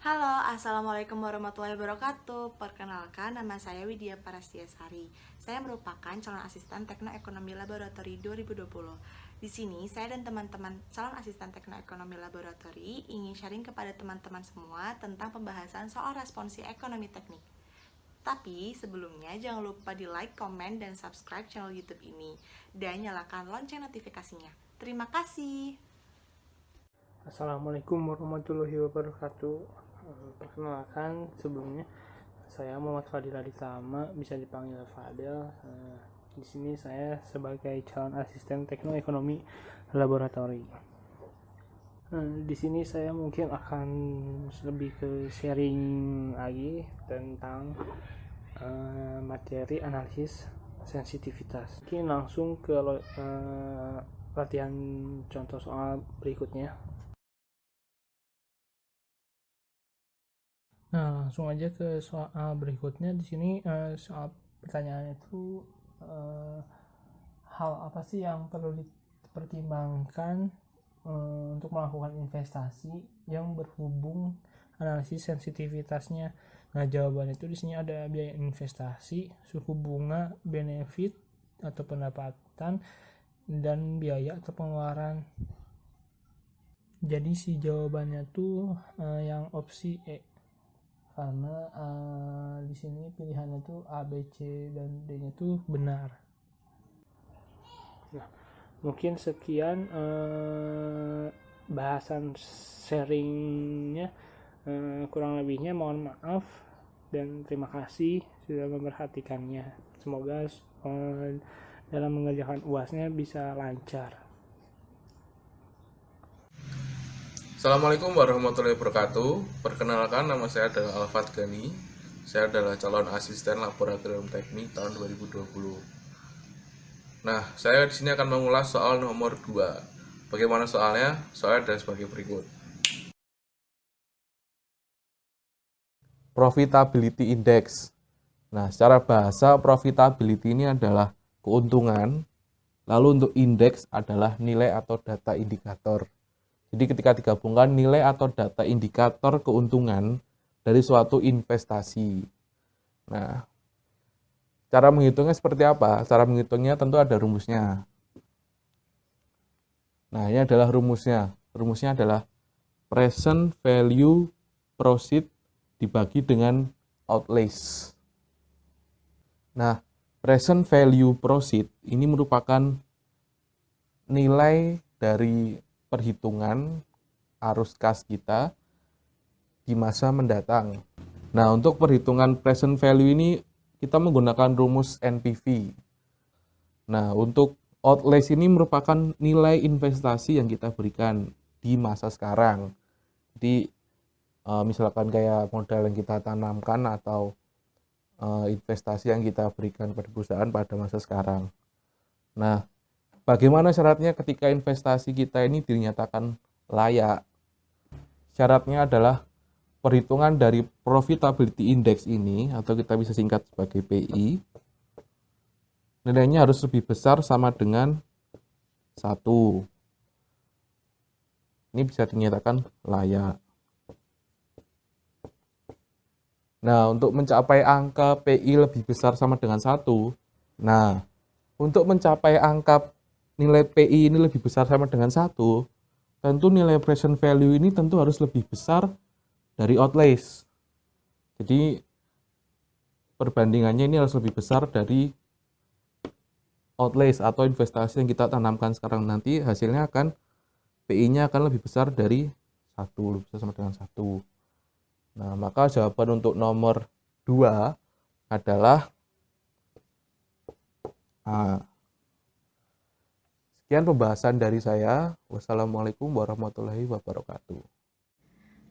Halo, Assalamualaikum warahmatullahi wabarakatuh. Perkenalkan, nama saya Widya Parastiasari. Saya merupakan calon asisten teknoekonomi laboratori 2020. Di sini, saya dan teman-teman calon asisten teknoekonomi laboratori ingin sharing kepada teman-teman semua tentang pembahasan soal responsi ekonomi teknik. Tapi sebelumnya jangan lupa di like, komen, dan subscribe channel YouTube ini. Dan nyalakan lonceng notifikasinya. Terima kasih. Assalamualaikum warahmatullahi wabarakatuh. Perkenalkan sebelumnya saya Muhammad Fadil Aditama, bisa dipanggil Fadil. Di sini saya sebagai calon asisten teknoekonomi laboratori. Di sini saya mungkin akan lebih ke sharing lagi tentang materi analisis sensitivitas. Mungkin langsung ke latihan contoh soal berikutnya. Nah, langsung aja ke soal berikutnya. Di sini soal pertanyaannya itu hal apa sih yang perlu dipertimbangkan untuk melakukan investasi yang berhubung analisis sensitivitasnya. Nah, jawaban itu di sini ada biaya investasi, suku bunga, benefit atau pendapatan, dan biaya atau pengeluaran. Jadi si jawabannya tuh yang opsi E, karena di sini pilihannya tuh A, B, C dan D-nya tuh benar. Nah, mungkin sekian bahasan sharingnya. Kurang lebihnya mohon maaf dan terima kasih sudah memperhatikannya. Semoga dalam mengerjakan UASnya bisa lancar. Assalamualaikum warahmatullahi wabarakatuh. Perkenalkan, nama saya adalah Alfat Gani. Saya adalah calon asisten laboratorium teknik tahun 2020. Nah, saya di sini akan mengulas soal nomor 2. Bagaimana soalnya? Soalnya adalah sebagai berikut. Profitability Index. Nah, secara bahasa profitability ini adalah keuntungan, lalu untuk indeks adalah nilai atau data indikator. Jadi ketika digabungkan nilai atau data indikator keuntungan dari suatu investasi. Nah, cara menghitungnya seperti apa? Cara menghitungnya tentu ada rumusnya. Nah, ini adalah rumusnya. Rumusnya adalah present value proceed dibagi dengan outlays. Nah, present value proceed ini merupakan nilai dari perhitungan arus kas kita di masa mendatang. Nah, untuk perhitungan present value ini kita menggunakan rumus NPV. Nah, untuk outlays ini merupakan nilai investasi yang kita berikan di masa sekarang. Jadi, misalkan kayak modal yang kita tanamkan atau investasi yang kita berikan pada perusahaan pada masa sekarang. Nah, bagaimana syaratnya ketika investasi kita ini dinyatakan layak? Syaratnya adalah perhitungan dari profitability index ini, atau kita bisa singkat sebagai PI, nilainya harus lebih besar sama dengan 1. Ini bisa dinyatakan layak. Nah, untuk mencapai angka PI lebih besar sama dengan 1, nah, untuk mencapai angka nilai PI ini lebih besar sama dengan 1, tentu nilai present value ini tentu harus lebih besar dari outlays. Jadi, perbandingannya ini harus lebih besar dari outlays atau investasi yang kita tanamkan sekarang. Nanti hasilnya akan PI-nya akan lebih besar dari 1, lebih besar sama dengan 1. Nah, maka jawaban untuk nomor 2 adalah A. Sekian pembahasan dari saya. Wassalamualaikum warahmatullahi wabarakatuh.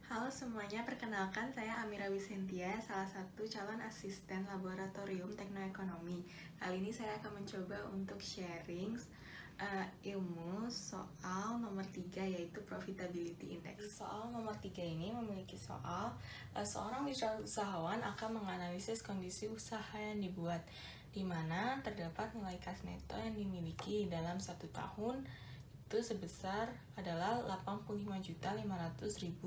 Halo semuanya, perkenalkan saya Amira Wisentia, salah satu calon asisten laboratorium teknoekonomi. Kali ini saya akan mencoba untuk sharing ilmu soal nomor 3, yaitu Profitability Index. Soal nomor 3 ini memiliki soal seorang usahawan akan menganalisis kondisi usaha yang dibuat, di mana terdapat nilai kas neto yang dimiliki dalam 1 tahun itu sebesar adalah Rp85.500.000.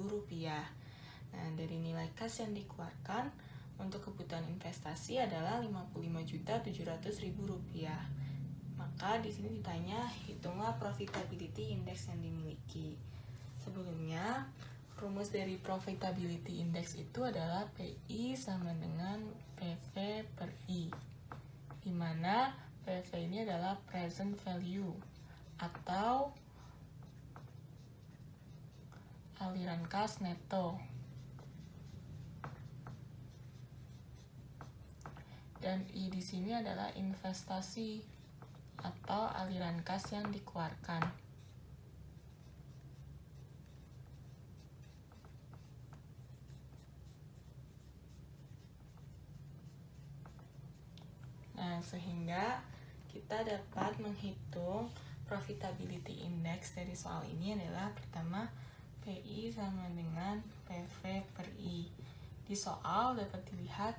Nah, dari nilai kas yang dikeluarkan untuk kebutuhan investasi adalah Rp55.700.000. Maka di sini ditanya, hitunglah profitability index yang dimiliki. Sebelumnya, rumus dari profitability index itu adalah PI sama dengan PV per I, di mana PV ini adalah present value atau aliran kas neto, dan I di sini adalah investasi atau aliran kas yang dikeluarkan. Nah, sehingga kita dapat menghitung profitability index dari soal ini adalah pertama PI sama dengan PV per I. Di soal dapat dilihat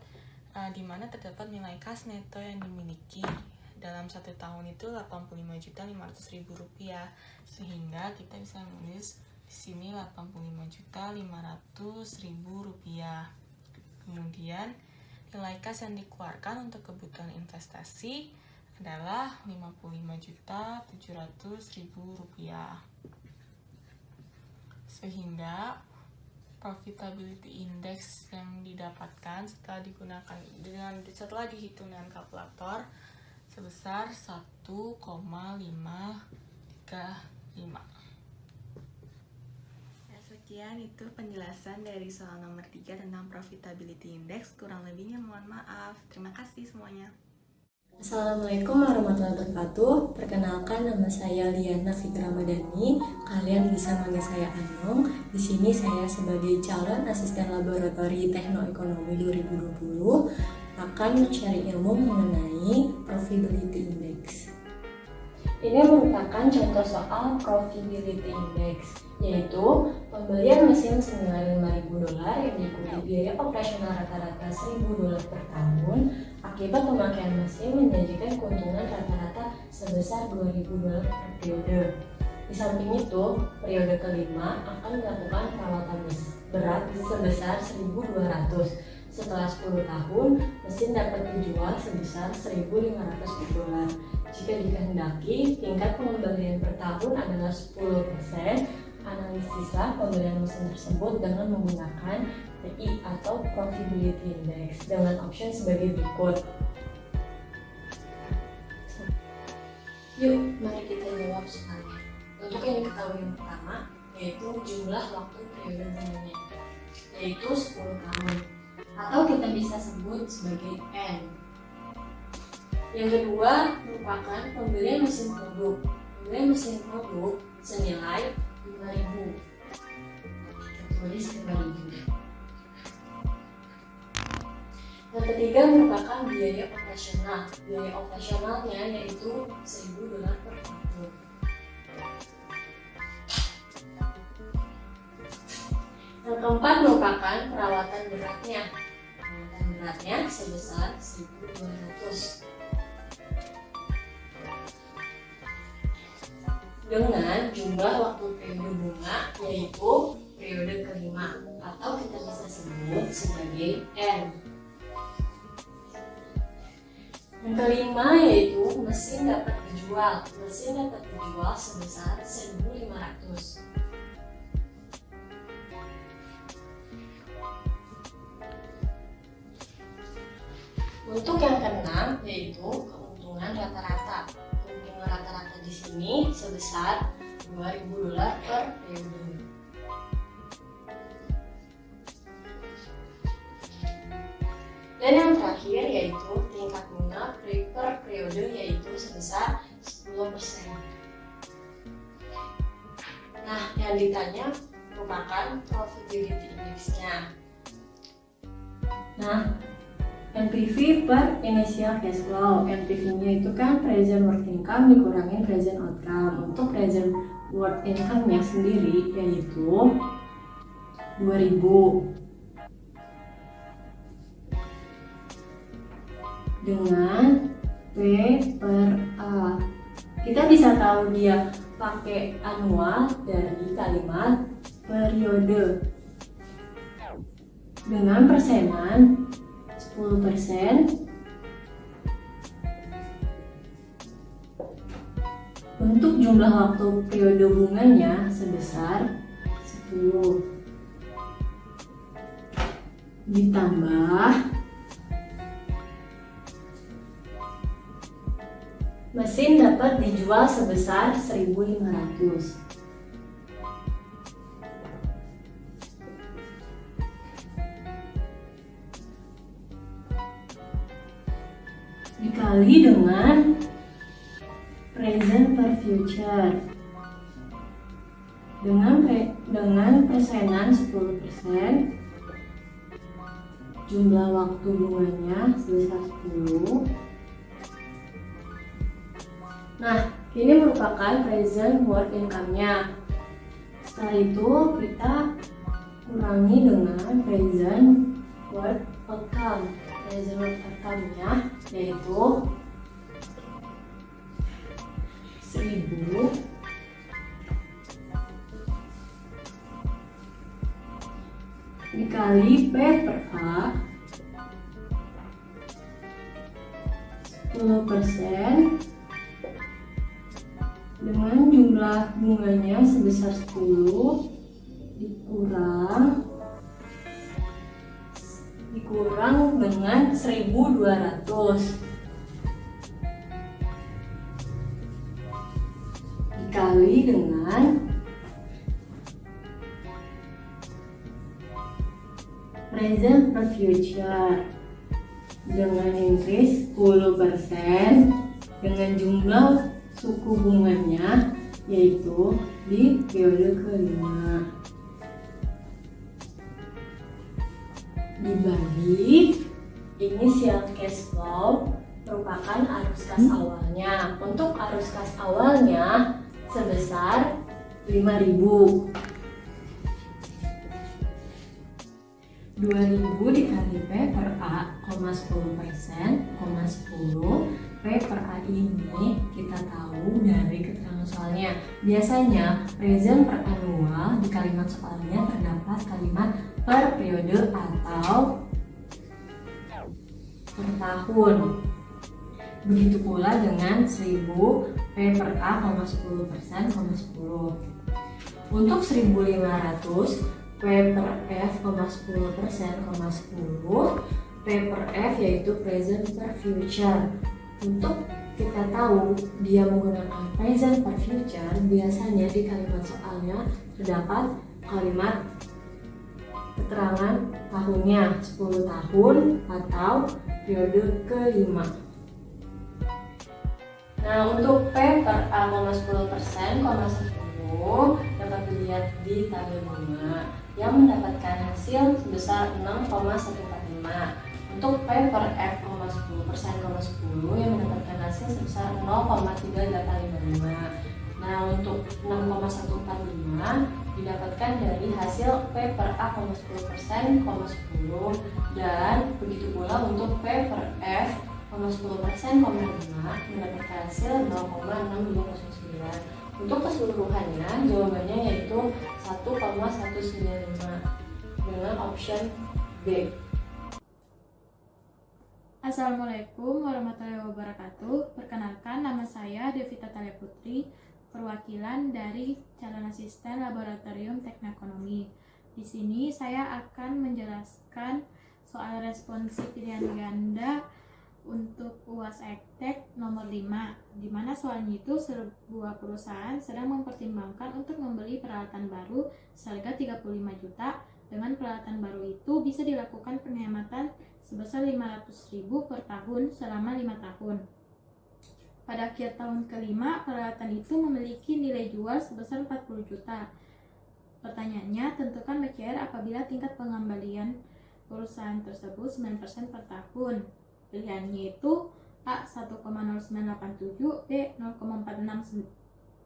di mana terdapat nilai kas neto yang dimiliki dalam 1 tahun itu Rp85.500.000, sehingga kita bisa menulis di sini Rp85.500.000. Kemudian nilai kas yang dikeluarkan untuk kebutuhan investasi adalah Rp55.700.000. Sehingga profitability index yang didapatkan setelah dihitung dengan kalkulator sebesar 1,535. Sekian itu penjelasan dari soal nomor 3 tentang profitability index. Kurang lebihnya mohon maaf. Terima kasih semuanya. Assalamualaikum warahmatullahi wabarakatuh. Perkenalkan, nama saya Liana Fitri Ramadhani. Kalian bisa manggil saya Anong. Di sini saya sebagai calon asisten laboratori Teknoekonomi 2020 akan mencari ilmu mengenai profitability index. Ini merupakan contoh soal profitability index, yaitu pembelian mesin senilai $5.000 yang diikuti biaya operasional rata-rata $1.000 per tahun. Akibat pemakaian mesin menjanjikan keuntungan rata-rata sebesar $2.000 per periode. Di samping itu, periode kelima akan melakukan perawatan berat sebesar $1.200. Setelah 10 tahun, mesin dapat dijual sebesar $1.500. Jika dikehendaki, tingkat pengembalian per tahun adalah 10%. Analisislah pembelian mesin tersebut dengan menggunakan PI atau Profitability Index dengan option sebagai berikut. Yuk, mari kita jawab soalnya. Untuk yang diketahui yang pertama, yaitu jumlah waktu periode bunganya, yaitu 10 tahun. Atau kita bisa sebut sebagai N. Yang kedua merupakan pembelian mesin produk. Pembelian mesin produk senilai $5.000. Kita tulis $5.000. Yang ketiga merupakan biaya operasional. Biaya operasionalnya yaitu $1.000 per tahun. Yang keempat merupakan perawatan beratnya. Perawatan beratnya sebesar $1.200. Dengan jumlah waktu periode bunga yaitu periode kelima atau kita bisa sebut sebagai N. Yang kelima yaitu mesin dapat dijual. Mesin dapat dijual sebesar $1.500. Untuk yang keenam yaitu keuntungan rata-rata. Keuntungan rata-rata di sini sebesar $2.000 per periode. Dan yang terakhir yaitu tingkat bunga per periode yaitu sebesar 10%. Nah, yang ditanya merupakan profitability index-nya. Nah, NPV per initial cash flow. NPV-nya itu kan present worth income dikurangin present outcome. Untuk present worth income-nya sendiri yaitu 2.000 dengan P per A. Kita bisa tahu dia pakai annual dari kalimat periode. dengan persenan 10%. Untuk jumlah waktu periode bunganya sebesar 10. Ditambah mesin dapat dijual sebesar 1.500. Dikali dengan present per future dengan persenan 10%, jumlah waktu bunganya sebesar 10. Nah, ini merupakan present work income-nya. Setelah itu kita kurangi dengan present work outcome. Present work outcome-nya yaitu 1.000 dikali P per A 10% dengan jumlah bunganya sebesar 10 dikurang dengan 1.200 dikali dengan present per future dengan increase 10% dengan jumlah suku bunganya yaitu di periode kelima dibagi initial cash flow merupakan arus kas awalnya. Untuk arus kas awalnya sebesar 5.000. 2.000 dikali P per A, 10%, 10. P per A ini kita tahu dari keterangan soalnya. Biasanya present per annual di kalimat soalnya terdapat kalimat per periode atau per tahun. Begitu pula dengan 1.000 P per A, 10%, 10. Untuk 1.500 P per F, 10%, 10. P per F yaitu present per future. Untuk kita tahu dia menggunakan present per future, biasanya di kalimat soalnya terdapat kalimat keterangan tahunnya 10 tahun atau periode kelima. Nah, untuk P per A, 10%, 10 dapat dilihat di tabel 5 yang mendapatkan hasil sebesar 6,145. Untuk P per F, 10%, 10 yang mendapatkan hasil sebesar 0,3855. Nah, untuk 6,145 didapatkan dari hasil P per A, 10%, 10 dan begitu pula untuk P per F, 10%, 5 mendapatkan hasil 0,6209. Untuk keseluruhannya jawabannya yaitu 1,195 dengan option B. Assalamualaikum warahmatullahi wabarakatuh. Perkenalkan, nama saya Devita Talia Putri, perwakilan dari calon asisten laboratorium teknoekonomi. Di sini saya akan menjelaskan soal responsif pilihan ganda untuk UAS Ektek nomor 5, di mana soalnya itu sebuah perusahaan sedang mempertimbangkan untuk membeli peralatan baru seharga 35 juta. Dengan peralatan baru itu bisa dilakukan penghematan sebesar 500.000 per tahun selama 5 tahun. Pada akhir tahun kelima, peralatan itu memiliki nilai jual sebesar 40 juta. Pertanyaannya, tentukan BCR apabila tingkat pengembalian perusahaan tersebut 9% per tahun. Pilihannya itu A 1,0987, B 0,4619,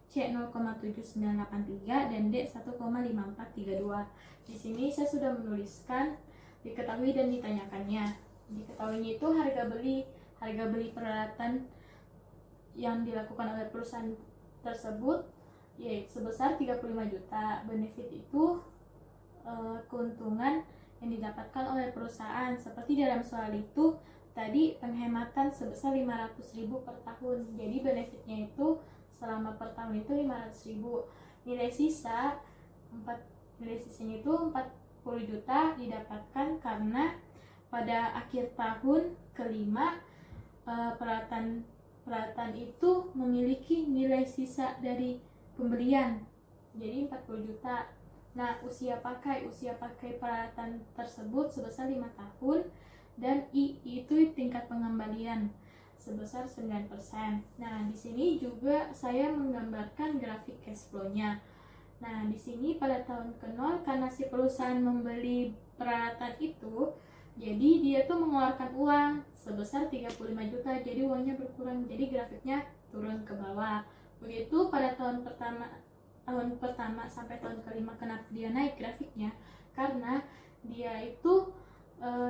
C 0,7983 dan D 1,5432. Di sini saya sudah menuliskan diketahui dan ditanyakannya. Diketahuinya itu harga beli peralatan yang dilakukan oleh perusahaan tersebut yaitu sebesar 35 juta. Benefit itu keuntungan yang didapatkan oleh perusahaan. Seperti dalam soal itu tadi, penghematan sebesar 500.000 per tahun. Jadi benefitnya itu selama per tahun itu 500.000. Nilai sisanya itu 40 juta didapatkan karena pada akhir tahun kelima peralatan itu memiliki nilai sisa dari pembelian, jadi 40 juta. Nah, usia pakai peralatan tersebut sebesar 5 tahun, dan I itu tingkat pengembalian sebesar 9%. Nah, di sini juga saya menggambarkan grafik cash flow-nya. Nah, di sini pada tahun ke-0, karena si perusahaan membeli peralatan itu, jadi dia tuh mengeluarkan uang sebesar 35 juta, jadi uangnya berkurang, jadi grafiknya turun ke bawah. Begitu pada tahun pertama sampai tahun kelima. Kenapa dia naik grafiknya? Karena dia itu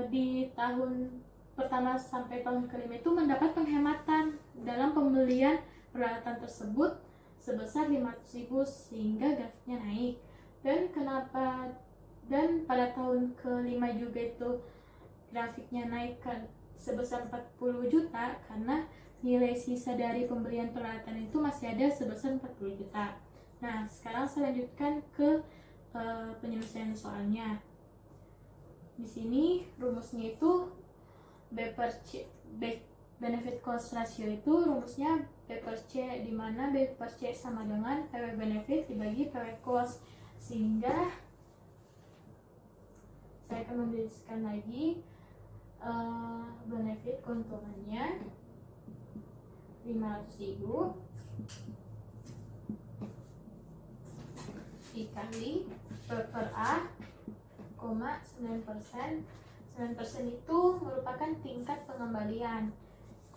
di tahun pertama sampai tahun kelima itu mendapat penghematan dalam pembelian peralatan tersebut sebesar 500.000, sehingga grafiknya naik. Dan pada tahun kelima juga itu grafiknya naik sebesar 40 juta karena nilai sisa dari pembelian peralatan itu masih ada sebesar 40 juta. Nah, sekarang saya lanjutkan ke penyelesaian soalnya. Di sini rumusnya itu benefit cost ratio itu rumusnya B per C, di mana B per C sama dengan PW benefit dibagi PW cost, sehingga saya akan menuliskan lagi benefit keuntungannya 500.000 dikali P per A, 9%. 9% itu merupakan tingkat pengembalian,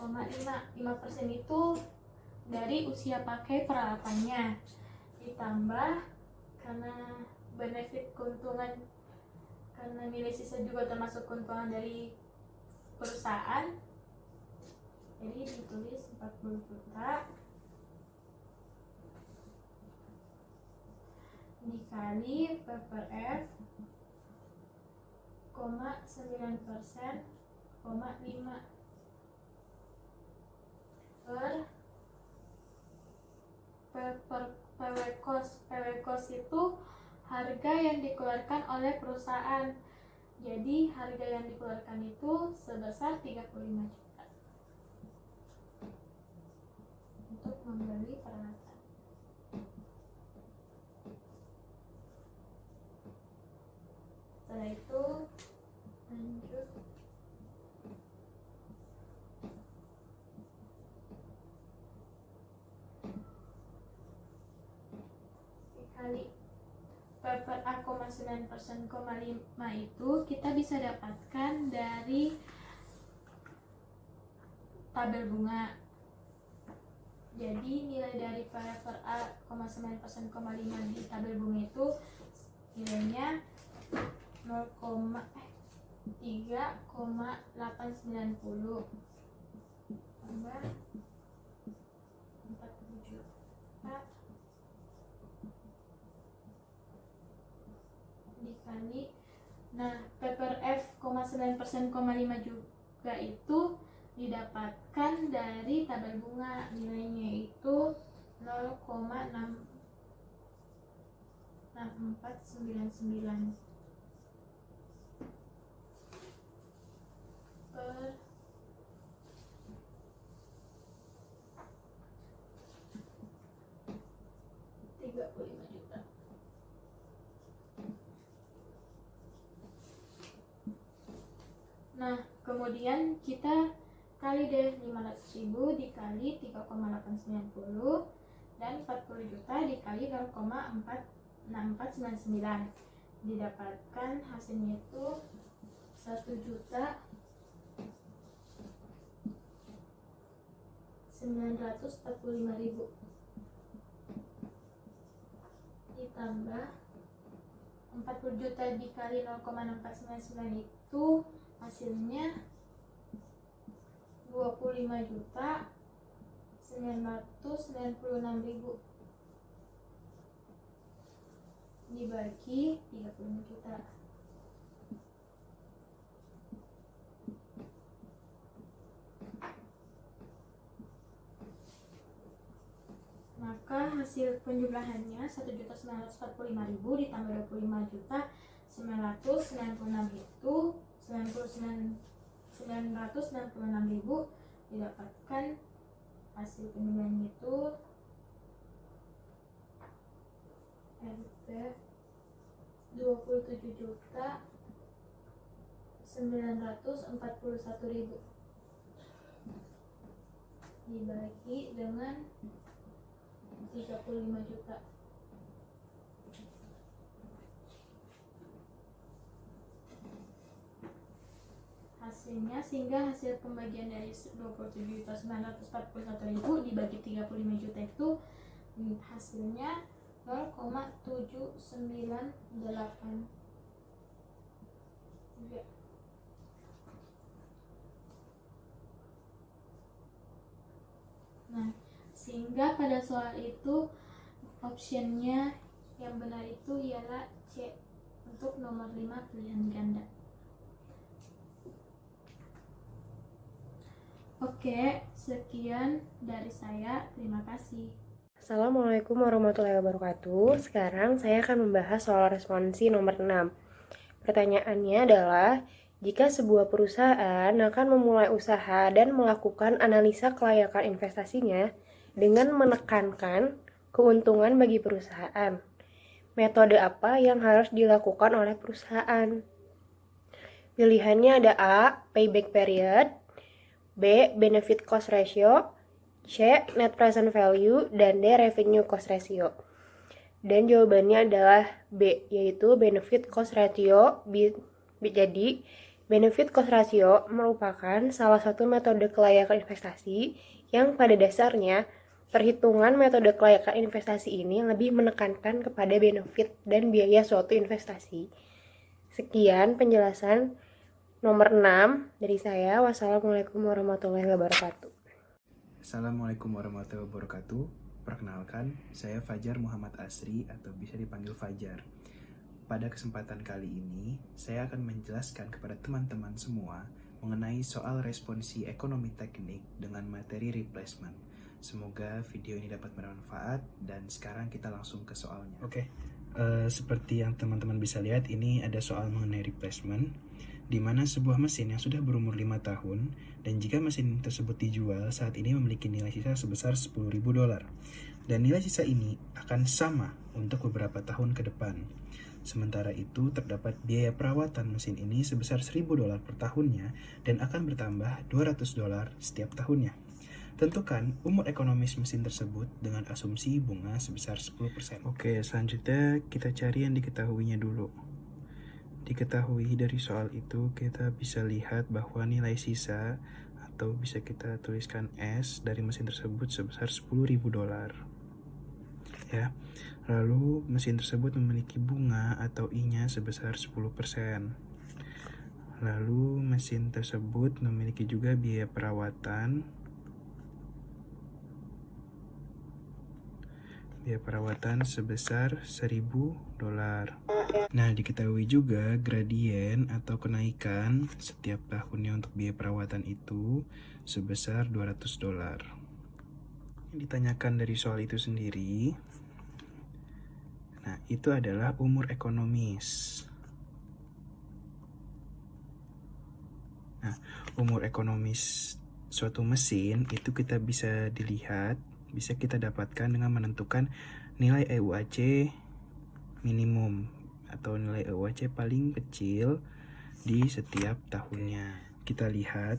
5% itu dari usia pakai peralatannya, ditambah karena benefit keuntungan, karena nilai sisa juga termasuk keuntungan dari perusahaan, jadi ditulis 40 juta dikali P per F, 9%, 5 per PW cost. PW cost itu harga yang dikeluarkan oleh perusahaan. Jadi harga yang dikeluarkan itu sebesar 35 juta untuk membeli peralatan. Setelah itu lanjut dikali P per A, 9%, 5 itu kita bisa dapatkan dari tabel bunga. Jadi nilai dari P per A, 9%, 5 di tabel bunga itu nilainya 3,890 tambah 40 juta dikali, nah P per F, 9%, 5 juga itu didapatkan dari tabel bunga, nilainya itu 0,6499 per 35 juta. Nah, kemudian kita kali deh 500.000 dikali 3,890 dan 40 juta dikali 0,6499, didapatkan hasilnya itu 1.945.000 ditambah 40 juta dikali 0,6499 itu hasilnya 25.996.000 dibagi 35 juta. Maka hasil penjumlahannya 1.945.000 ditambah 25.996 itu 996.000 didapatkan hasil penjumlahannya itu Rp 27.941.000 dibagi dengan 35 juta. Hasilnya, sehingga hasil pembagian dari 27.941.000 dibagi 35 juta itu hasilnya 0,798. Nah, sehingga pada soal itu optionnya yang benar itu ialah C untuk nomor 5 pilihan ganda. Oke, sekian dari saya. Terima kasih. Assalamualaikum warahmatullahi wabarakatuh. Sekarang saya akan membahas soal responsi nomor 6. Pertanyaannya adalah, jika sebuah perusahaan akan memulai usaha dan melakukan analisa kelayakan investasinya dengan menekankan keuntungan bagi perusahaan, metode apa yang harus dilakukan oleh perusahaan? Pilihannya ada A. Payback period, B. Benefit cost ratio, C. Net present value, dan D. Revenue cost ratio. Dan jawabannya adalah B, yaitu benefit cost ratio. Jadi, benefit cost ratio merupakan salah satu metode kelayakan investasi yang pada dasarnya perhitungan metode kelayakan investasi ini lebih menekankan kepada benefit dan biaya suatu investasi. Sekian penjelasan nomor 6 dari saya. Wassalamualaikum warahmatullahi wabarakatuh. Assalamualaikum warahmatullahi wabarakatuh. Perkenalkan, saya Fajar Muhammad Asri atau bisa dipanggil Fajar. Pada kesempatan kali ini, saya akan menjelaskan kepada teman-teman semua mengenai soal responsi ekonomi teknik dengan materi replacement. Semoga video ini dapat bermanfaat dan sekarang kita langsung ke soalnya. Seperti yang teman-teman bisa lihat, ini ada soal mengenai replacement, di mana sebuah mesin yang sudah berumur 5 tahun dan jika mesin tersebut dijual saat ini memiliki nilai sisa sebesar $10.000 dan nilai sisa ini akan sama untuk beberapa tahun ke depan. Sementara itu terdapat biaya perawatan mesin ini sebesar $1.000 per tahunnya dan akan bertambah $200 setiap tahunnya. Tentukan umur ekonomis mesin tersebut dengan asumsi bunga sebesar 10%. Oke, selanjutnya kita cari yang diketahuinya dulu. Diketahui dari soal itu kita bisa lihat bahwa nilai sisa atau bisa kita tuliskan S dari mesin tersebut sebesar $10.000 ya. Lalu mesin tersebut memiliki bunga atau I-nya sebesar 10%. Lalu mesin tersebut memiliki juga biaya perawatan sebesar $1.000. Nah, diketahui juga gradien atau kenaikan setiap tahunnya untuk biaya perawatan itu sebesar $200. Yang ditanyakan dari soal itu sendiri, nah itu adalah umur ekonomis. Nah, umur ekonomis suatu mesin itu kita bisa kita dapatkan dengan menentukan nilai EUAC minimum atau nilai EUAC paling kecil di setiap tahunnya. Kita lihat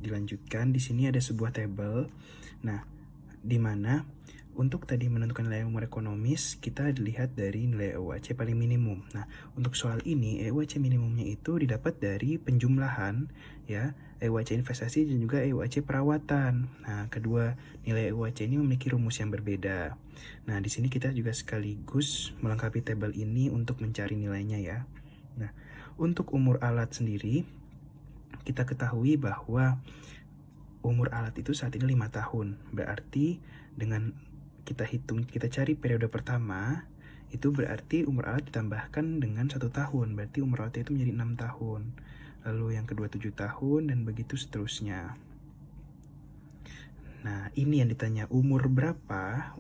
dilanjutkan, di sini ada sebuah tabel. Nah, di mana untuk tadi menentukan nilai umur ekonomis kita dilihat dari nilai EUAC paling minimum. Nah, untuk soal ini EUAC minimumnya itu didapat dari penjumlahan ya, EUAC investasi dan juga EUAC perawatan. Nah, kedua nilai EUAC ini memiliki rumus yang berbeda. Nah, di sini kita juga sekaligus melengkapi tabel ini untuk mencari nilainya ya. Nah, untuk umur alat sendiri kita ketahui bahwa umur alat itu saat ini 5 tahun. Berarti dengan kita cari periode pertama itu berarti umur alat ditambahkan dengan 1 tahun, berarti umur alatnya itu menjadi 6 tahun. Lalu yang kedua 7 tahun, dan begitu seterusnya. Nah, ini yang ditanya, umur berapa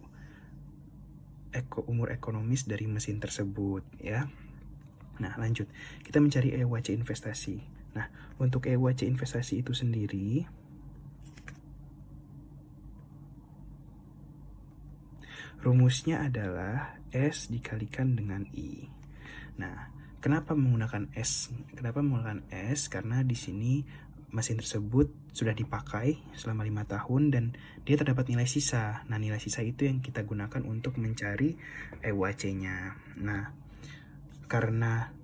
umur ekonomis dari mesin tersebut, ya. Nah, lanjut. Kita mencari EWC investasi. Nah, untuk EWC investasi itu sendiri, rumusnya adalah S dikalikan dengan I. Nah, kenapa menggunakan S? Karena di sini mesin tersebut sudah dipakai selama 5 tahun dan dia terdapat nilai sisa. Nah, nilai sisa itu yang kita gunakan untuk mencari EWC-nya. Nah, karena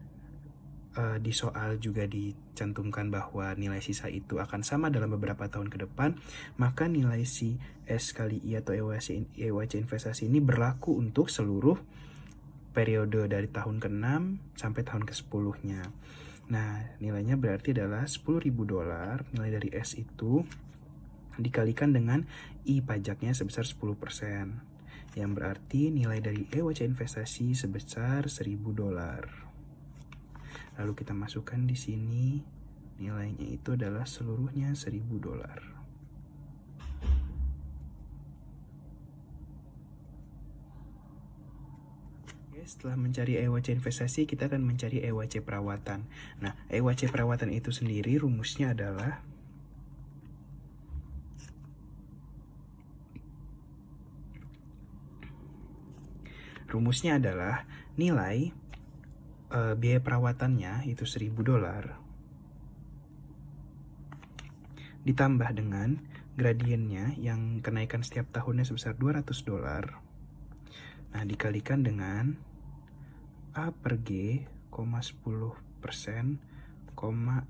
di soal juga dicantumkan bahwa nilai sisa itu akan sama dalam beberapa tahun ke depan, maka nilai si S kali I atau EWC investasi ini berlaku untuk seluruh periode dari tahun ke-6 sampai tahun ke-10-nya. Nah, nilainya berarti adalah $10.000, nilai dari S itu dikalikan dengan I pajaknya sebesar 10%, yang berarti nilai dari EWC investasi sebesar $1.000. Lalu kita masukkan di sini, nilainya itu adalah seluruhnya $1.000. Setelah mencari EWC investasi, kita akan mencari EWC perawatan. Nah, EWC perawatan itu sendiri rumusnya adalah nilai biaya perawatannya itu $1.000 ditambah dengan gradiennya yang kenaikan setiap tahunnya sebesar $200. Nah, dikalikan dengan A per G, 10%,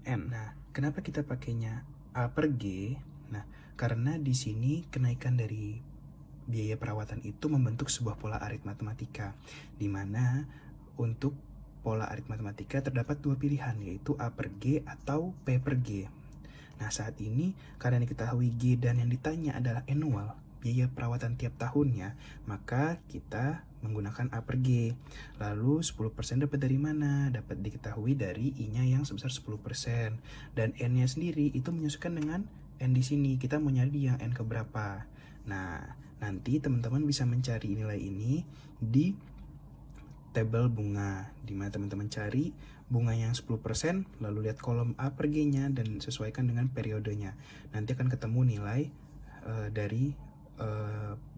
N. Nah, kenapa kita pakainya A per G? Nah, karena di sini kenaikan dari biaya perawatan itu membentuk sebuah pola aritmatika, di mana untuk pola aritmatika terdapat dua pilihan, yaitu A per G atau P per G. Nah, saat ini karena diketahui G dan yang ditanya adalah annual, biaya perawatan tiap tahunnya, maka kita menggunakan A per G. Lalu 10% dapat dari mana? Dapat diketahui dari I-nya yang sebesar 10%. Dan N-nya sendiri itu menyesuaikan dengan N di sini. Kita mau nyari yang N keberapa. Nah, nanti teman-teman bisa mencari nilai ini di tabel bunga, di mana teman-teman cari bunga yang 10%, lalu lihat kolom A per G-nya dan sesuaikan dengan periodenya. Nanti akan ketemu nilai dari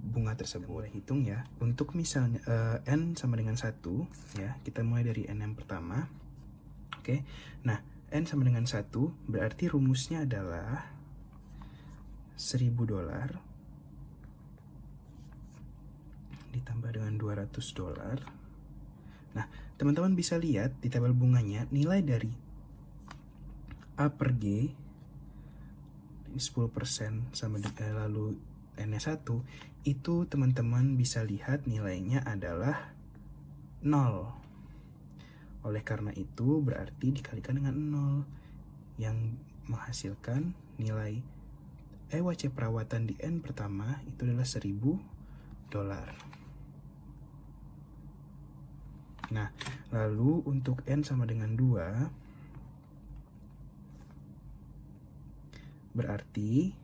bunga tersebut. Boleh hitung ya. Untuk misalnya N sama dengan 1, ya, kita mulai dari N yang pertama. Oke. Nah, N sama dengan 1 berarti rumusnya adalah $1.000 ditambah dengan $200. Nah, teman-teman bisa lihat di tabel bunganya nilai dari A per G ini 10% sama lalu N-nya 1, itu teman-teman bisa lihat nilainya adalah 0. Oleh karena itu berarti dikalikan dengan 0 yang menghasilkan nilai EWC perawatan di N pertama itu adalah $1.000. Nah, lalu untuk N sama dengan 2 berarti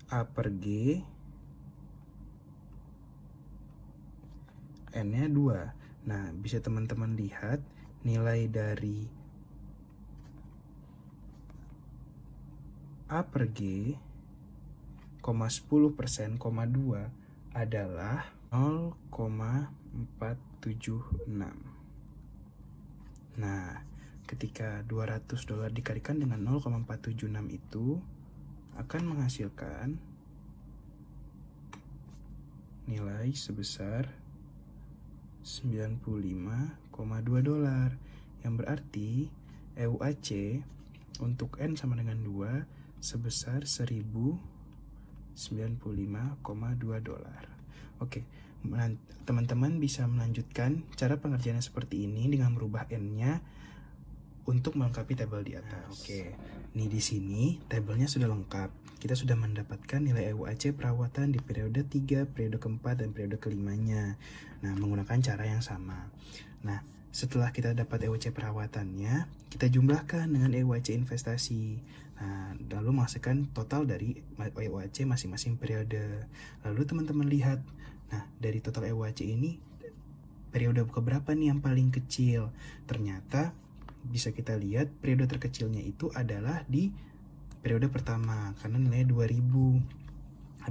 A per G N-nya 2. Nah, bisa teman-teman lihat nilai dari A per G, 10%, 2 adalah 0,476. Nah, ketika $200 dikalikan dengan 0,476 itu akan menghasilkan nilai sebesar $95,2, yang berarti EWC untuk N sama dengan 2 sebesar $1.095,2. Oke, teman-teman bisa melanjutkan cara pengerjaannya seperti ini dengan merubah N-nya untuk melengkapi tabel di atas. Oke, nih di sini tabelnya sudah lengkap. Kita sudah mendapatkan nilai EUAC perawatan di periode 3, periode keempat, dan periode kelimanya. Nah, menggunakan cara yang sama. Nah, setelah kita dapat EUAC perawatannya, kita jumlahkan dengan EUAC investasi. Nah, lalu menghasilkan total dari EUAC masing-masing periode. Lalu teman-teman lihat, nah dari total EUAC ini, periode keberapa nih yang paling kecil? Ternyata bisa kita lihat periode terkecilnya itu adalah di periode pertama, karena nilainya 2000,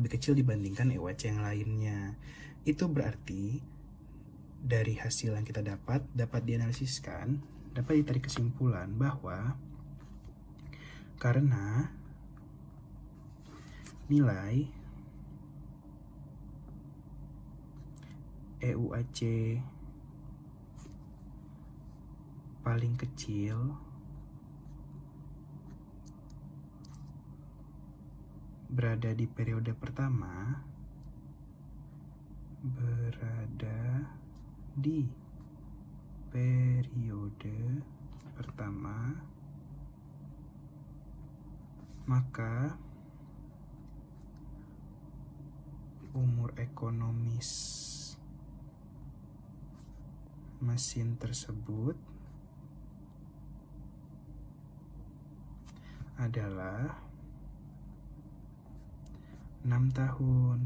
lebih kecil dibandingkan EUAC yang lainnya. Itu berarti dari hasil yang kita dapat dianalisiskan, dapat ditarik kesimpulan bahwa karena nilai EUAC paling kecil berada di periode pertama, maka umur ekonomis mesin tersebut adalah 6 tahun.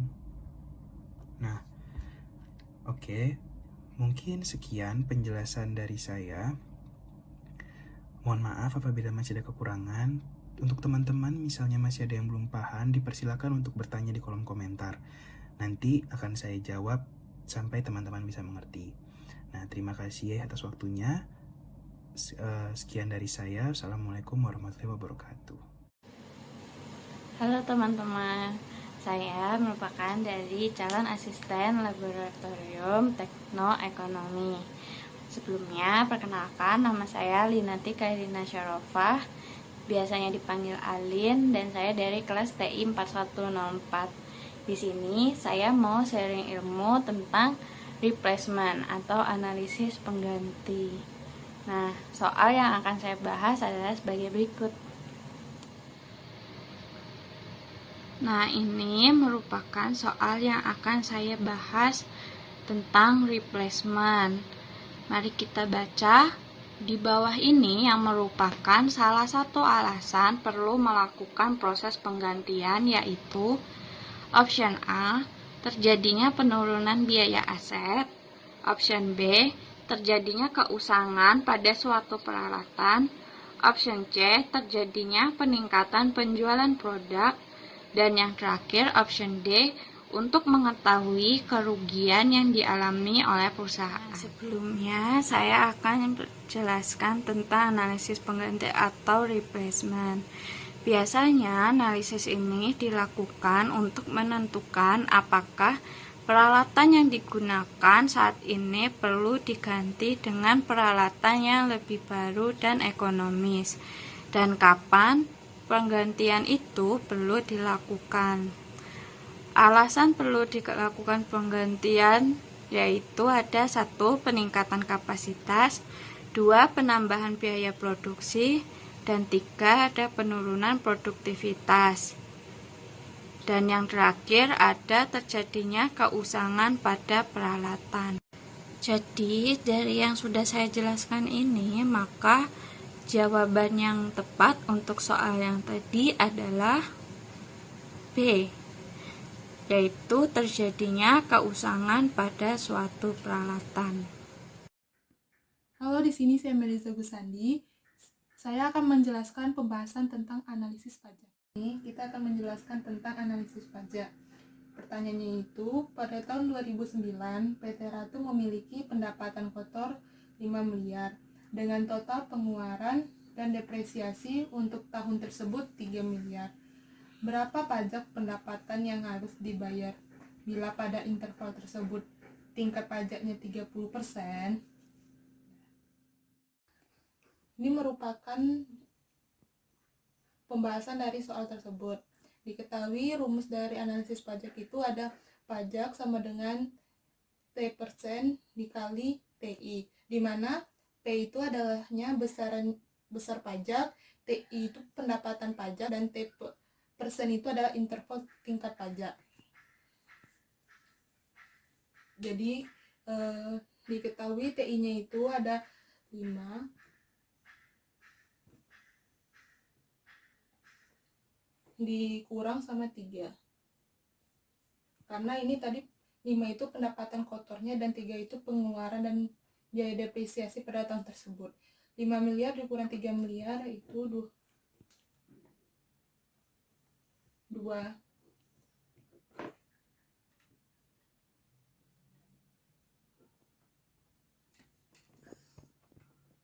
Nah, oke. Mungkin sekian penjelasan dari saya. Mohon maaf apabila masih ada kekurangan. Untuk teman-teman misalnya masih ada yang belum paham, dipersilakan untuk bertanya di kolom komentar. Nanti akan saya jawab sampai teman-teman bisa mengerti. Nah, terima kasih atas waktunya. Sekian dari saya. Assalamualaikum warahmatullahi wabarakatuh. Halo teman-teman, saya merupakan dari calon asisten laboratorium teknoekonomi. Sebelumnya, perkenalkan nama saya Linati Kairina Syarofah, biasanya dipanggil Alin, dan saya dari kelas TI 4104. Di sini saya mau sharing ilmu tentang replacement atau analisis pengganti. Nah, soal yang akan saya bahas adalah sebagai berikut. Nah, ini merupakan soal yang akan saya bahas tentang replacement. Mari kita baca. Di bawah ini yang merupakan salah satu alasan perlu melakukan proses penggantian, yaitu option A, terjadinya penurunan biaya aset. Option B, terjadinya keusangan pada suatu peralatan. Option C, terjadinya peningkatan penjualan produk. Dan yang terakhir, option D, untuk mengetahui kerugian yang dialami oleh perusahaan. Sebelumnya, saya akan menjelaskan tentang analisis pengganti atau replacement. Biasanya, analisis ini dilakukan untuk menentukan apakah peralatan yang digunakan saat ini perlu diganti dengan peralatan yang lebih baru dan ekonomis, dan kapan penggantian itu perlu dilakukan. Alasan perlu dilakukan penggantian yaitu ada 1. Peningkatan kapasitas, 2. Penambahan biaya produksi, dan 3. Ada penurunan produktivitas. Dan yang terakhir ada terjadinya keusangan pada peralatan. Jadi dari yang sudah saya jelaskan ini, maka jawaban yang tepat untuk soal yang tadi adalah B, yaitu terjadinya keusangan pada suatu peralatan. Halo, di sini saya Melisa Gusandi. Saya akan menjelaskan pembahasan tentang analisis pajak. Ini kita akan menjelaskan tentang analisis pajak. Pertanyaannya itu, pada tahun 2009, PT Ratu memiliki pendapatan kotor 5 miliar. Dengan total pengeluaran dan depresiasi untuk tahun tersebut 3 miliar. Berapa pajak pendapatan yang harus dibayar? Bila pada interval tersebut tingkat pajaknya 30%, ini merupakan pembahasan dari soal tersebut. Diketahui rumus dari analisis pajak itu ada pajak sama dengan T% dikali TI, di mana T itu adalahnya besar pajak, TI itu pendapatan pajak, dan T persen itu adalah interval tingkat pajak. Jadi diketahui TI-nya itu ada 5, dikurang sama 3. Karena ini tadi 5 itu pendapatan kotornya dan 3 itu pengeluaran dan biaya depresiasi pada tahun tersebut. 5 miliar dikurang 3 miliar itu 2.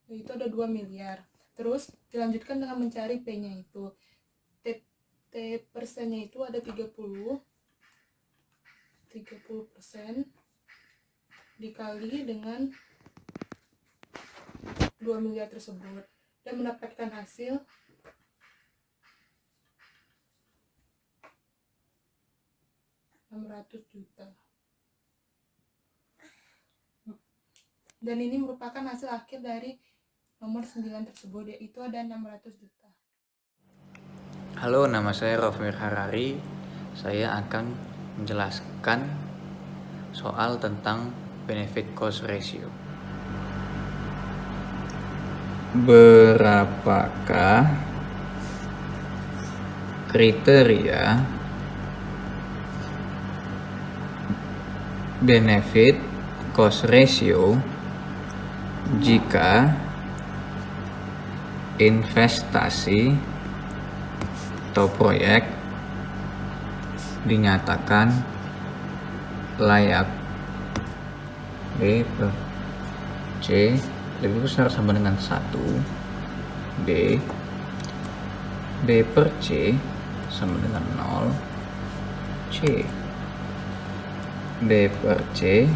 Itu ada 2 miliar. Terus dilanjutkan dengan mencari P-nya itu. T persennya itu ada 30% dikali dengan 2 miliar tersebut dan mendapatkan hasil 600 juta. Dan ini merupakan hasil akhir dari nomor 9 tersebut, yaitu ada 600 juta. Halo, nama saya Rofmir Harari. Saya akan menjelaskan soal tentang benefit cost ratio. Berapakah kriteria benefit cost ratio jika investasi atau proyek dinyatakan layak? B per C lebih besar sama dengan 1. B per C sama dengan 0. C B per C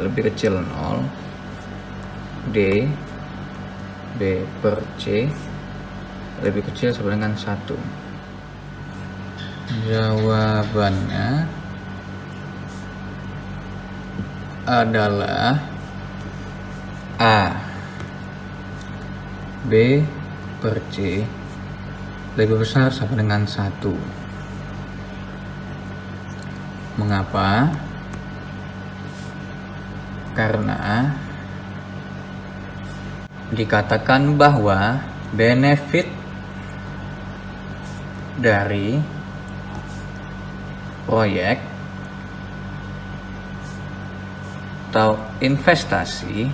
lebih kecil 0. D B per C lebih kecil sama dengan 1. Jawabannya adalah A. B per C lebih besar sama dengan 1. Mengapa? Karena dikatakan bahwa benefit dari proyek atau investasi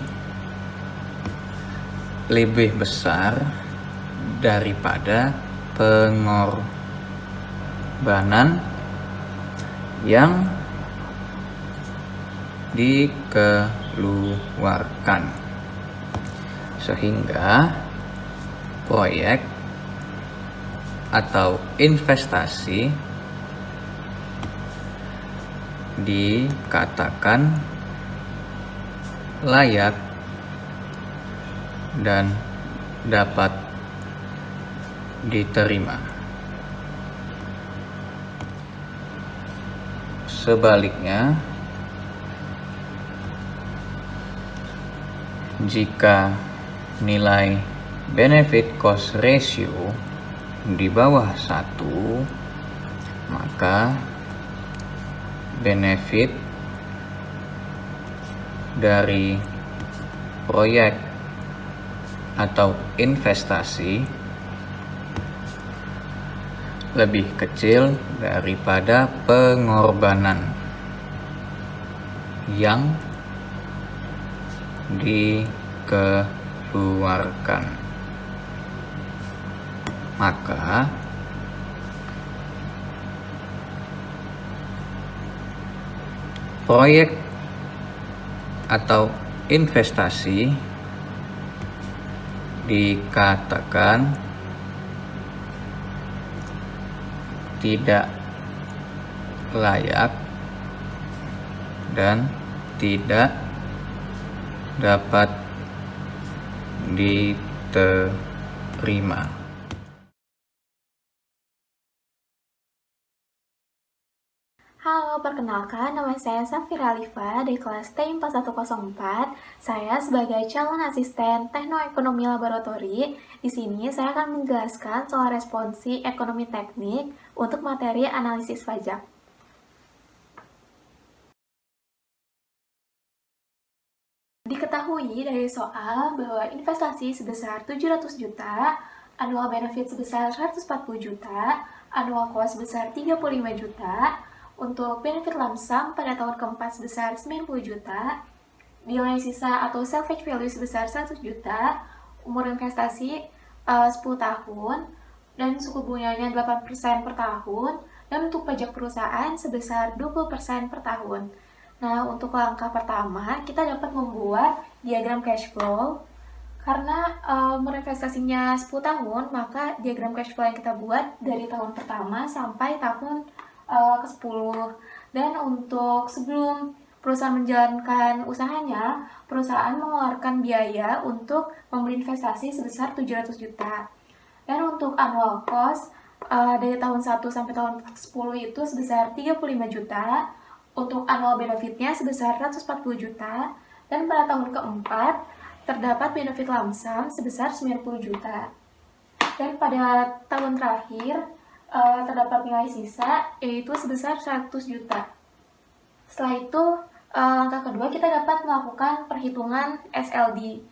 lebih besar daripada pengorbanan yang dikeluarkan, sehingga proyek atau investasi dikatakan layak dan dapat diterima. Sebaliknya, jika nilai benefit cost ratio di bawah 1, maka benefit dari proyek atau investasi lebih kecil daripada pengorbanan yang dikeluarkan. Maka proyek atau investasi dikatakan tidak layak dan tidak dapat diterima. Halo, Halo, perkenalkan nama saya Safira Alifa dari kelas T4104. Saya sebagai calon asisten teknoekonomi laboratori. Di sini saya akan menjelaskan soal responsi ekonomi teknik untuk materi analisis pajak. Diketahui dari soal bahwa investasi sebesar 700 juta, annual benefit sebesar 140 juta, annual cost sebesar 35 juta, untuk benefit lump sum pada tahun keempat sebesar 90 juta, nilai sisa atau salvage value sebesar 100 juta, umur investasi 10 tahun, dan suku bunganya 8% per tahun, dan untuk pajak perusahaan sebesar 20% per tahun. Nah, untuk langkah pertama, kita dapat membuat diagram cash flow. Karena umur investasinya 10 tahun, maka diagram cash flow yang kita buat dari tahun pertama sampai tahun ke-10. Dan untuk sebelum perusahaan menjalankan usahanya, perusahaan mengeluarkan biaya untuk membeli investasi sebesar 700 juta. Dan untuk annual cost dari tahun 1 sampai tahun 10 itu sebesar 35 juta. Untuk annual benefitnya sebesar 140 juta. Dan pada tahun keempat terdapat benefit lump sum sebesar 90 juta. Dan pada tahun terakhir terdapat nilai sisa yaitu sebesar 100 juta. Setelah itu, langkah kedua kita dapat melakukan perhitungan SLD.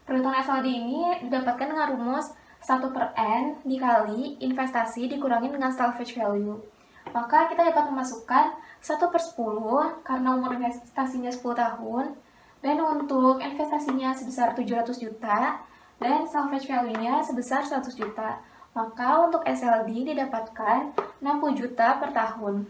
Perhitungan SLD ini didapatkan dengan rumus 1/N dikali investasi dikurangi dengan salvage value. Maka kita dapat memasukkan 1/10 karena umur investasinya 10 tahun, dan untuk investasinya sebesar 700 juta, dan salvage value-nya sebesar 100 juta. Maka untuk SLD didapatkan 60 juta per tahun.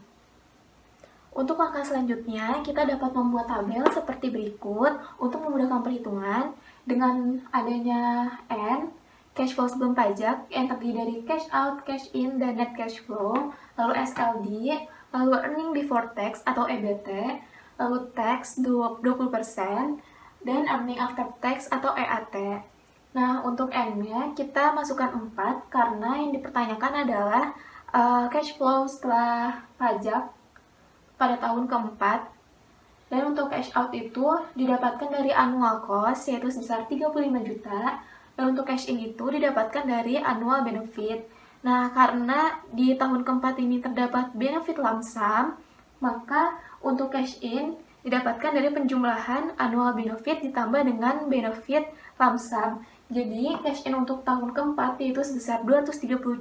Untuk langkah selanjutnya, kita dapat membuat tabel seperti berikut untuk memudahkan perhitungan dengan adanya N, cash flow sebelum pajak, yang terdiri dari cash out, cash in, dan net cash flow, lalu SLD, lalu earning before tax atau EBT, lalu tax 20%, dan earning after tax atau EAT. Nah, untuk N-nya kita masukkan 4 karena yang dipertanyakan adalah cash flow setelah pajak pada tahun keempat. Dan untuk cash out itu didapatkan dari annual cost yaitu sebesar 35 juta. Dan untuk cash in itu didapatkan dari annual benefit. Nah, karena di tahun keempat ini terdapat benefit lump sum, maka untuk cash in didapatkan dari penjumlahan annual benefit ditambah dengan benefit lump sum. Jadi, cash in untuk tahun keempat yaitu sebesar 230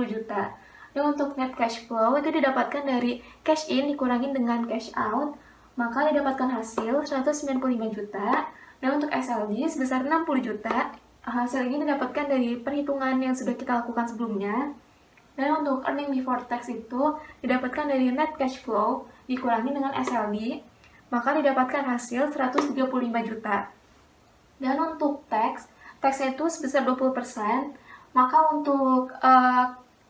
juta. Dan untuk net cash flow itu didapatkan dari cash in dikurangi dengan cash out, maka didapatkan hasil 195 juta. Dan untuk SLD sebesar 60 juta. Hasil ini didapatkan dari perhitungan yang sudah kita lakukan sebelumnya. Dan untuk earning before tax itu didapatkan dari net cash flow dikurangi dengan SLD, maka didapatkan hasil 135 juta. Dan untuk taxnya itu sebesar 20%, maka untuk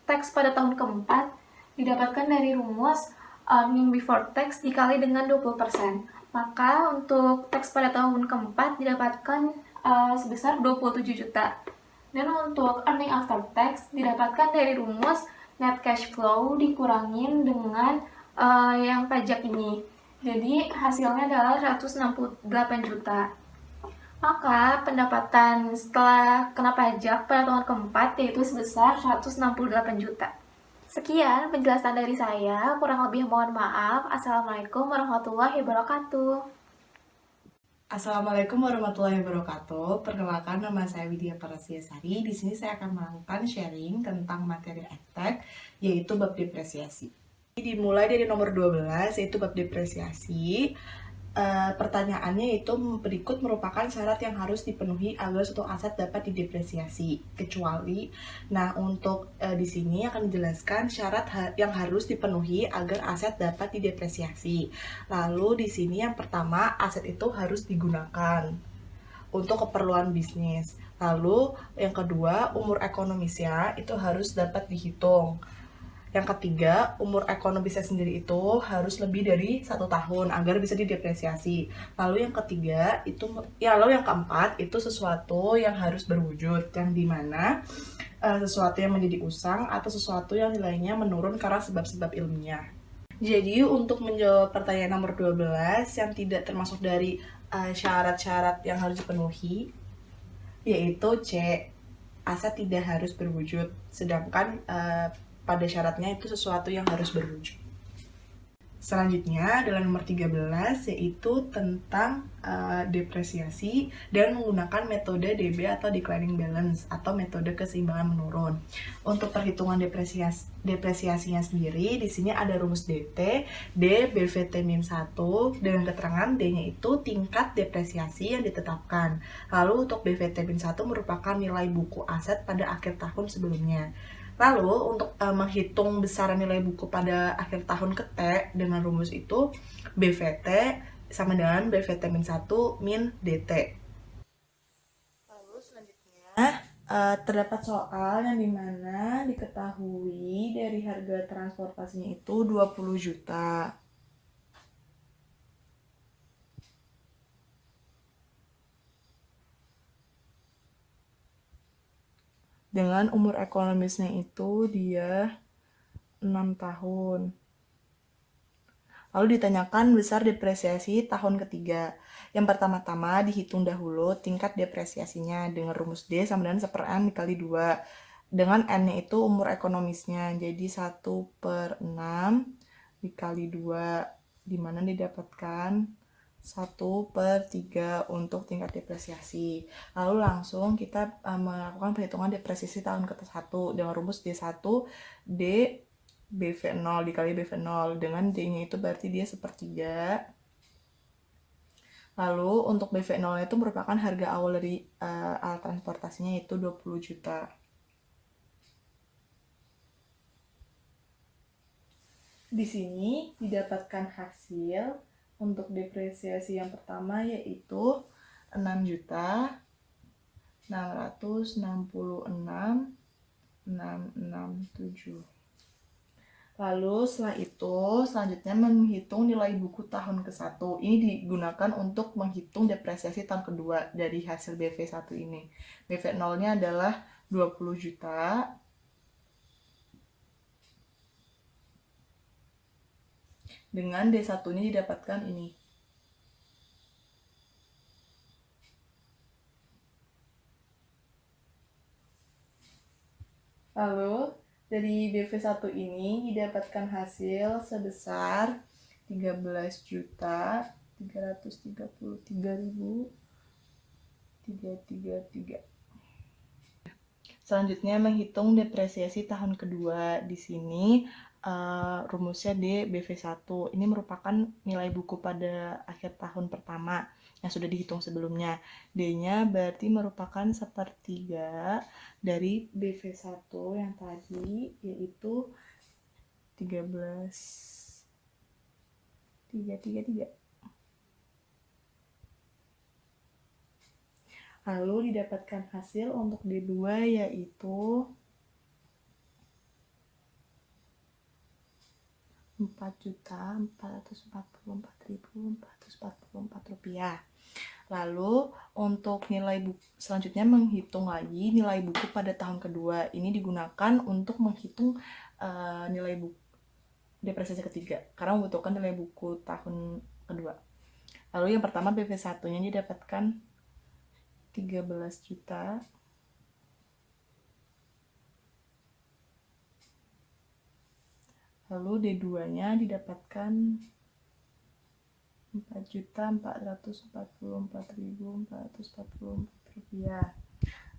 tax pada tahun keempat didapatkan dari rumus earning before tax dikali dengan 20%. Maka untuk tax pada tahun keempat didapatkan sebesar 27 juta. Dan untuk earning after tax didapatkan dari rumus net cash flow dikurangin dengan yang pajak ini. Jadi hasilnya adalah 168 juta. Maka pendapatan setelah kena pajak pada tahun keempat yaitu sebesar 168 juta. Sekian penjelasan dari saya, kurang lebih mohon maaf. Assalamualaikum warahmatullahi wabarakatuh. Assalamualaikum warahmatullahi wabarakatuh. Perkenalkan, nama saya Widya Parasiasari. Di sini saya akan melakukan sharing tentang materi eptek, yaitu bab depresiasi. Dimulai dari nomor 12, yaitu bab depresiasi. Pertanyaannya itu berikut merupakan syarat yang harus dipenuhi agar suatu aset dapat didepresiasi, kecuali. Nah, untuk di sini akan dijelaskan syarat yang harus dipenuhi agar aset dapat didepresiasi. Lalu di sini yang pertama, aset itu harus digunakan untuk keperluan bisnis. Lalu yang kedua, umur ekonomisnya itu harus dapat dihitung. Yang ketiga, umur ekonomisnya sendiri itu harus lebih dari 1 tahun agar bisa didepresiasi. Lalu yang ketiga itu, lalu yang keempat itu sesuatu yang harus berwujud, yang dimana sesuatu yang menjadi usang atau sesuatu yang nilainya menurun karena sebab-sebab ilmiah. Jadi untuk menjawab pertanyaan nomor 12 yang tidak termasuk dari syarat-syarat yang harus dipenuhi, yaitu C, aset tidak harus berwujud, sedangkan pada syaratnya itu sesuatu yang harus berwujud. Selanjutnya adalah nomor 13, yaitu tentang depresiasi dan menggunakan metode DB atau declining balance atau metode keseimbangan menurun. Untuk perhitungan depresiasinya sendiri, di sini ada rumus DT, D BVT-1 dengan keterangan D-nya itu tingkat depresiasi yang ditetapkan. Lalu untuk BVT-1 merupakan nilai buku aset pada akhir tahun sebelumnya. Lalu untuk menghitung besaran nilai buku pada akhir tahun ke T dengan rumus itu BVT sama dengan BVT-1 min DT. Lalu selanjutnya terdapat soal yang dimana diketahui dari harga transportasinya itu 20 juta. Dengan umur ekonomisnya itu dia 6 tahun. Lalu ditanyakan besar depresiasi tahun ketiga. Yang pertama-tama dihitung dahulu tingkat depresiasinya dengan rumus D sama dengan 1/N dikali 2. Dengan N-nya itu umur ekonomisnya. Jadi 1/6 dikali 2. Dimana didapatkan 1/3 untuk tingkat depresiasi. Lalu langsung kita melakukan perhitungan depresiasi tahun ke-1 dengan rumus D1 D BV0 dikali BV0 dengan D-nya itu berarti dia 1/3. Lalu untuk BV0 itu merupakan harga awal dari alat transportasinya yaitu 20 juta. Di sini didapatkan hasil untuk depresiasi yang pertama yaitu 6.666.667. Lalu setelah itu selanjutnya menghitung nilai buku tahun ke-1. Ini digunakan untuk menghitung depresiasi tahun kedua dari hasil BV1 ini. BV0-nya adalah 20 juta. Dengan D1-nya didapatkan ini. Lalu dari BV1 ini didapatkan hasil sebesar 13.333.333. Selanjutnya menghitung depresiasi tahun kedua. Di sini rumusnya D BV1. Ini merupakan nilai buku pada akhir tahun pertama yang sudah dihitung sebelumnya. D-nya berarti merupakan 1/3 dari BV1 yang tadi yaitu 13.333. Lalu didapatkan hasil untuk D2 yaitu 4.444.444 rupiah. Lalu untuk nilai buku selanjutnya menghitung lagi nilai buku pada tahun kedua. Ini digunakan untuk menghitung nilai buku depresiasi ketiga karena membutuhkan nilai buku tahun kedua. Lalu yang pertama BV1-nya didapatkan 13 juta. Lalu D2-nya didapatkan 4.444.444 rupiah.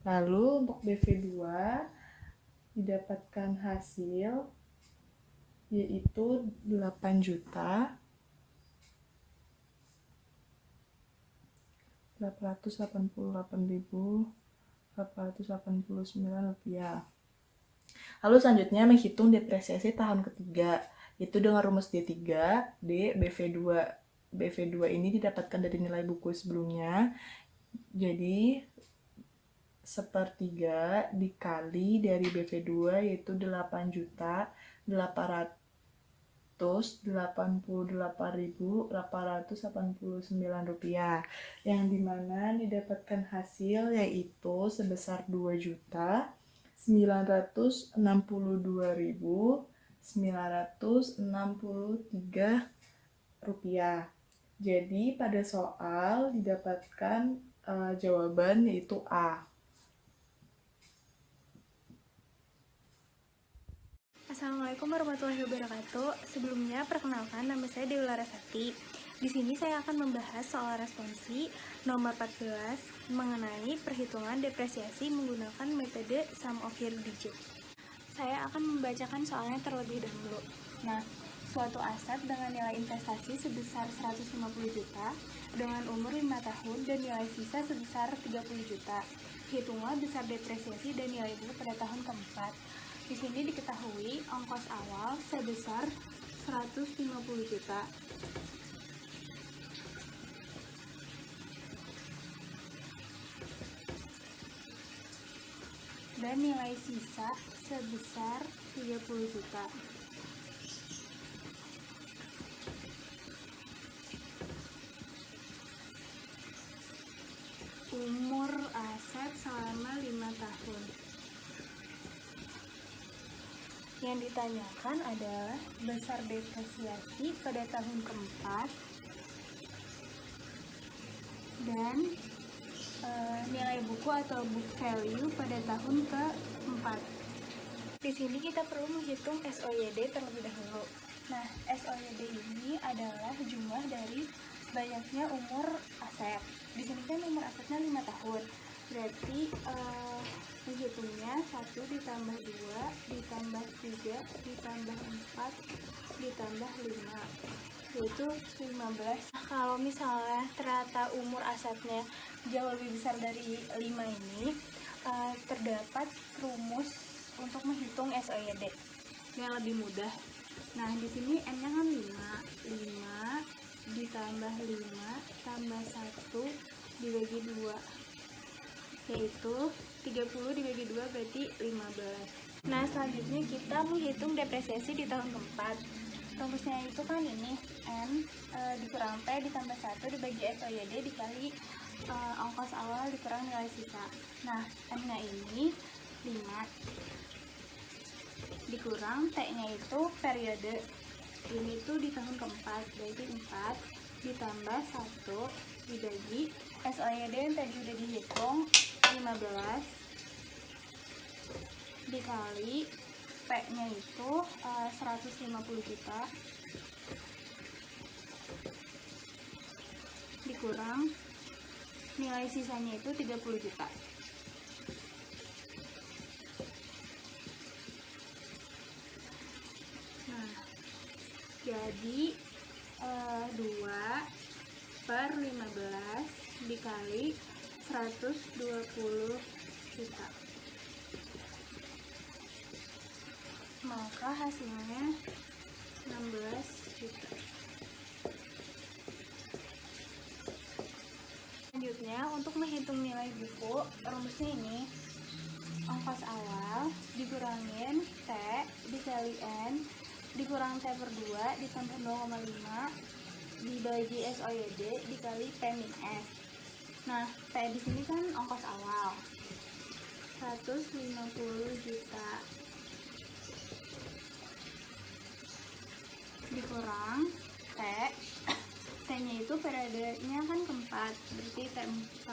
Lalu untuk BV2 didapatkan hasil yaitu 8.888.889 rupiah. Lalu selanjutnya menghitung depresiasi tahun ketiga, yaitu dengan rumus D3, D BV2. BV2 ini didapatkan dari nilai buku sebelumnya, jadi 1/3 dikali dari BV2 yaitu 8.888.889 rupiah, yang dimana didapatkan hasil yaitu sebesar 2.962.889 Rp963. Jadi pada soal didapatkan jawaban yaitu A. Assalamualaikum warahmatullahi wabarakatuh. Sebelumnya perkenalkan, nama saya Dewi Larasati. Di sini saya akan membahas soal responsi nomor 14 mengenai perhitungan depresiasi menggunakan metode sum of year digit. Saya akan membacakan soalnya terlebih dahulu. Nah, suatu aset dengan nilai investasi sebesar 150 juta dengan umur 5 tahun dan nilai sisa sebesar 30 juta. Hitunglah besar depresiasi dan nilai buku pada tahun keempat. Di sini diketahui ongkos awal sebesar 150 juta. Dan nilai sisa sebesar 30 juta. Umur aset selama 5 tahun. Yang ditanyakan adalah besar depresiasi pada tahun keempat dan nilai buku atau book value pada tahun keempat. Di sini kita perlu menghitung SOYD terlebih dahulu. Nah, SOYD ini adalah jumlah dari banyaknya umur aset. Di sini kan umur asetnya 5 tahun. Berarti menghitungnya 1 ditambah 2 ditambah 3 ditambah 4 ditambah 5, yaitu 15. Kalau misalnya ternyata umur asetnya jauh lebih besar dari 5 ini, terdapat rumus untuk menghitung SOYD yang lebih mudah. Nah, di sini M-nya kan 5 ditambah 5 tambah 1 dibagi 2, yaitu 30 dibagi 2 berarti 15. Nah, selanjutnya kita menghitung depresiasi di tahun keempat. Rumusnya itu kan ini, N dikurang P ditambah 1 dibagi SOYD dikali ongkos awal dikurang nilai sisa. Nah, N-nya ini 5 dikurang T-nya itu periode. Ini tuh di tahun keempat, berarti 4 ditambah 1 dibagi SOYD yang tadi udah dihitung 15 dikali P-nya itu 150 juta dikurang nilai sisanya itu 30 juta. Nah, jadi 2/15 dikali 120 juta, maka hasilnya 16 juta. Selanjutnya, untuk menghitung nilai buku, rumusnya ini, ongkos awal dikurangin T dikali N dikurang T per 2 ditambah 0,5 dibagi SOYD dikali P min S. Nah, P di sini kan ongkos awal 150 juta dikurang T. T-nya itu periodenya kan keempat, berarti T4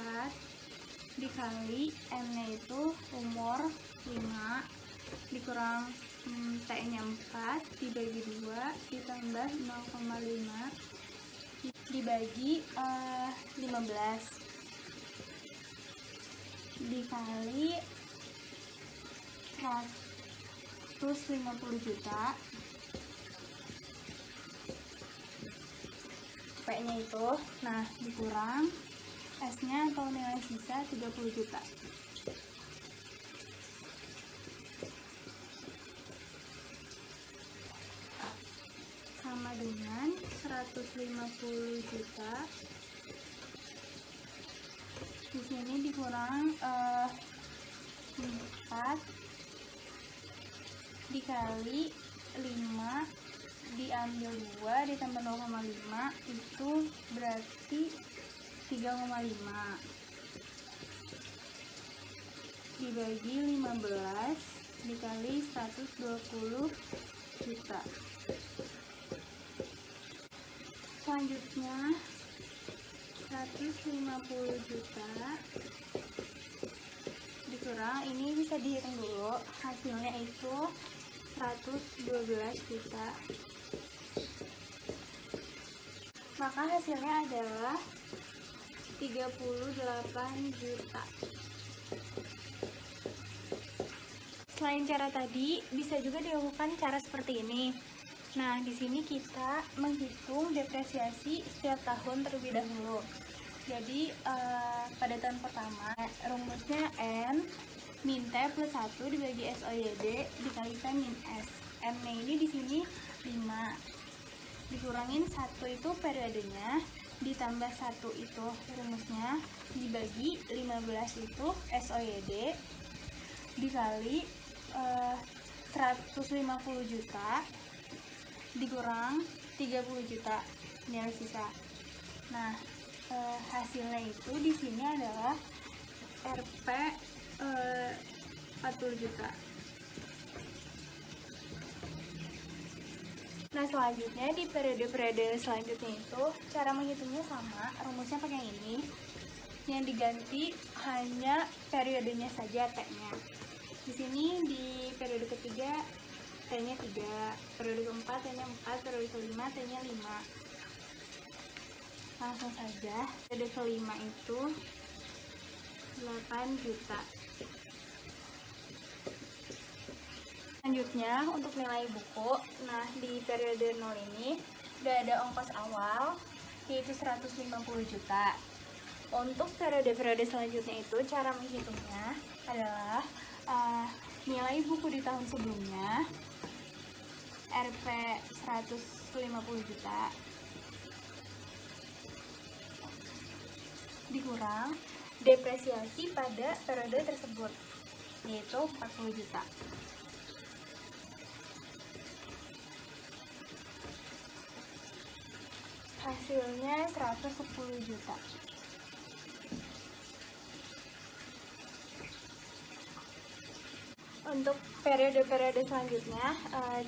dikali M-nya itu umur 5 dikurang T-nya 4 dibagi 2 ditambah 0,5 dibagi 15 dikali 150 juta. P-nya itu, nah, dikurang S-nya atau nilai sisa 30 juta. Sama dengan 150 juta. Di sini dikurang 4 dikali 5 diambil 2 ditambah 0,5 itu berarti 3,5 dibagi 15 dikali 120 juta. Selanjutnya 150 juta dikurang, ini bisa dihitung dulu, hasilnya itu 112 juta. Maka hasilnya adalah 38 juta. Selain cara tadi, bisa juga dilakukan cara seperti ini. Nah, di sini kita menghitung depresiasi setiap tahun terlebih dahulu. Jadi, pada tahun pertama, rumusnya N min T plus 1 dibagi SOYD dikalikan min S. N-nya ini di sini 5. Dikurangin 1 itu periodenya, ditambah 1 itu rumusnya, dibagi 15 itu SOYD, dikali 150 juta, dikurang 30 juta, nilai sisa. Nah, hasilnya itu di sini adalah Rp 40 juta. Nah, selanjutnya di periode-periode selanjutnya itu cara menghitungnya sama, rumusnya pakai ini. Yang diganti hanya periodenya saja, T-nya. Di sini di periode ketiga T-nya 3, periode keempat T-nya 4, periode kelima T-nya 5. Langsung saja, periode kelima itu 8 juta. Selanjutnya untuk nilai buku, nah di periode 0 ini udah ada ongkos awal yaitu 150 juta. Untuk periode-periode selanjutnya itu cara menghitungnya adalah nilai buku di tahun sebelumnya Rp 150 juta dikurang depresiasi pada periode tersebut yaitu 40 juta. Hasilnya 110 juta. Untuk periode-periode selanjutnya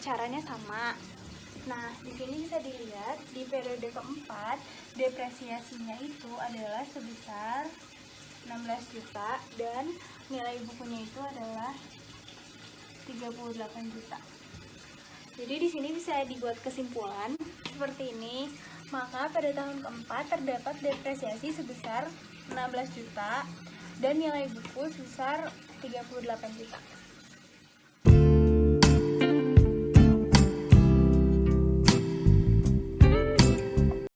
caranya sama. Nah, di sini bisa dilihat di periode keempat depresiasinya itu adalah sebesar 16 juta dan nilai bukunya itu adalah 38 juta. Jadi di sini bisa dibuat kesimpulan seperti ini. Maka pada tahun keempat terdapat depresiasi sebesar 16 juta dan nilai buku sebesar 38 juta.